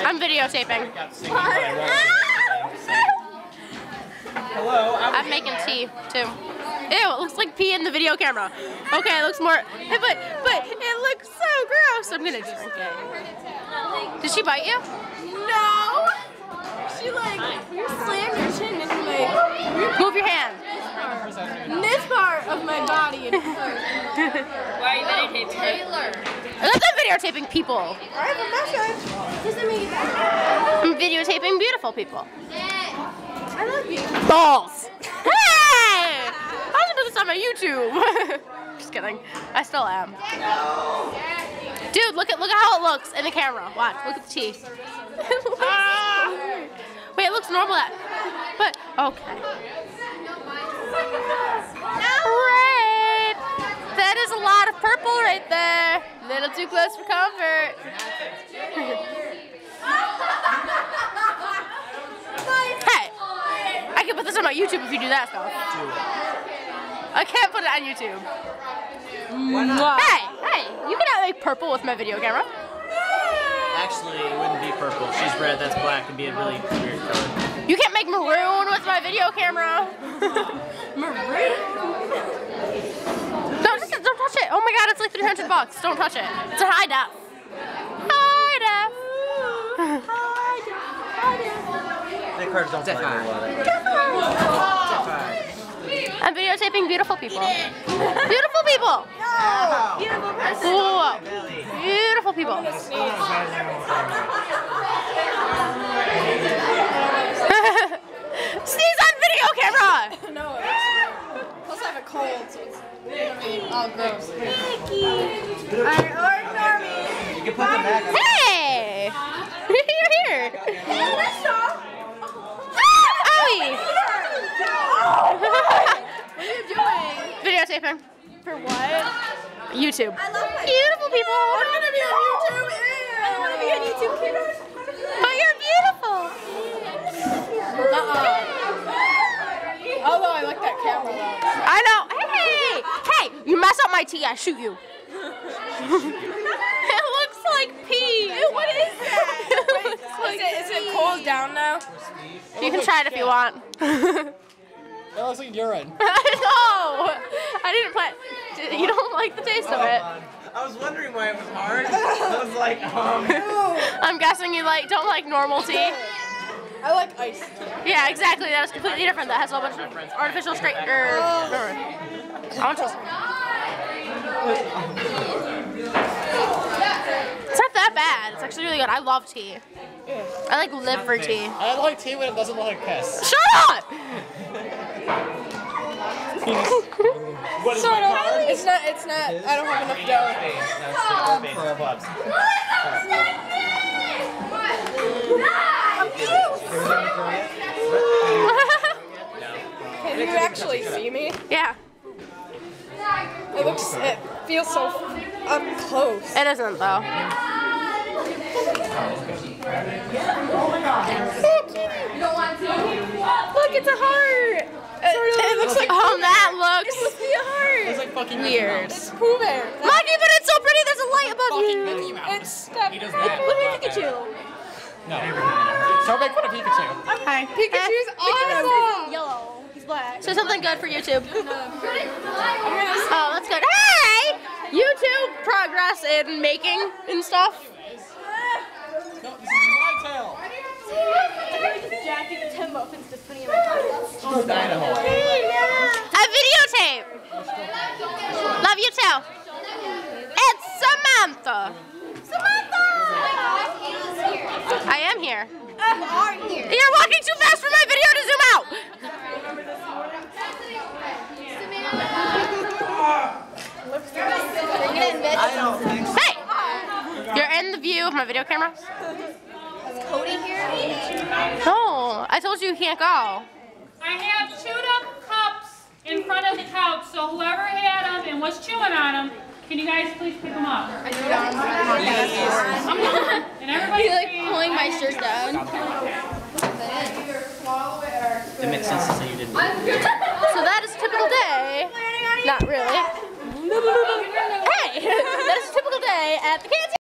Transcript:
I'm videotaping. Hello. I'm making tea too. Ew, it looks like pee in the video camera. Okay, it looks more, but it looks so gross. I'm gonna drink it. Did she bite you? No! She like slammed her chin into my... Move your hand. This part of my body. Why are you videotaping Taylor? I'm videotaping people. I have a message. Doesn't mean that. I'm videotaping beautiful people. I love you. Balls. Hey! I was gonna put this on my YouTube. Just kidding. I still am. Dude, look at how it looks in the camera. Watch. Look at the teeth. Wait, it looks normal. But okay. Right. That is a lot of purple right there. A little too close for comfort. Hey, I can put this on my YouTube if you do that stuff. I can't put it on YouTube. Hey, you cannot make purple with my video camera. Actually, it wouldn't be purple. She's red. That's black. It'd be a really weird color. You can't make maroon with my video camera. Maroon? Don't touch it. Oh my god, it's like $300. Don't touch it. It's a high def. High def. That card don't play I'm videotaping beautiful people. Beautiful people. Beautiful person. Whoa. Beautiful people. Sneeze on video camera. No, plus I have a cold, so it's all gross. Alright, or ignore me. You can put them back. Hey! You're here. Owie! What are you doing? Videotaping. For what? YouTube. I love my Beautiful people. I want to be on YouTube. I want to be on YouTube. Oh, you're beautiful. Although I like that camera though. I know. Hey, you mess up my tea, I shoot you. It looks like pee. What is that? Wait, is it cooled down now? You can try it if you want. That looks like urine. No, I didn't plan. You don't like the taste of it. I was wondering why it was hard. I was like, I'm guessing you don't like normal tea. I like iced. Yeah, exactly. That is completely different. That has a bunch of artificial It's not that bad. It's actually really good. I love tea. I live for tea. I like tea when it doesn't look like piss. Shut up! What is So my card? it's not, I don't have enough dough. Can you actually see me? Yeah, It feels so up close. it isn't though. Look, it's a heart. It looks like That looks It must be a heart. It's like fucking weird. It's Pooh Bear. Lucky, but it's so pretty. There's a light above fucking you. Mickey Mouse. It's Steph. He does Look that. at Pikachu. No. Don't make fun of Pikachu. Hi. Pikachu's awesome. Yellow. He's black. So something good for YouTube. I'm gonna Oh, that's good. Hey! YouTube progress in making and stuff. No, this is my tail. Jack, you can 10 muffins just putting in my pocket. Oh, Idaho. A videotape. Love you too. It's Samantha. I am here. You're walking too fast for my video to zoom out. I don't think so. Hey! You're in the view of my video camera? Cody here? No, I told you can't go. I have chewed up cups in front of the couch, so whoever had them and was chewing on them, can you guys please pick them up? I'm done. And everybody Pulling my shirt down. It makes sense to say you didn't. So that is a typical day. Not really. Hey! That is a typical day at the canteen.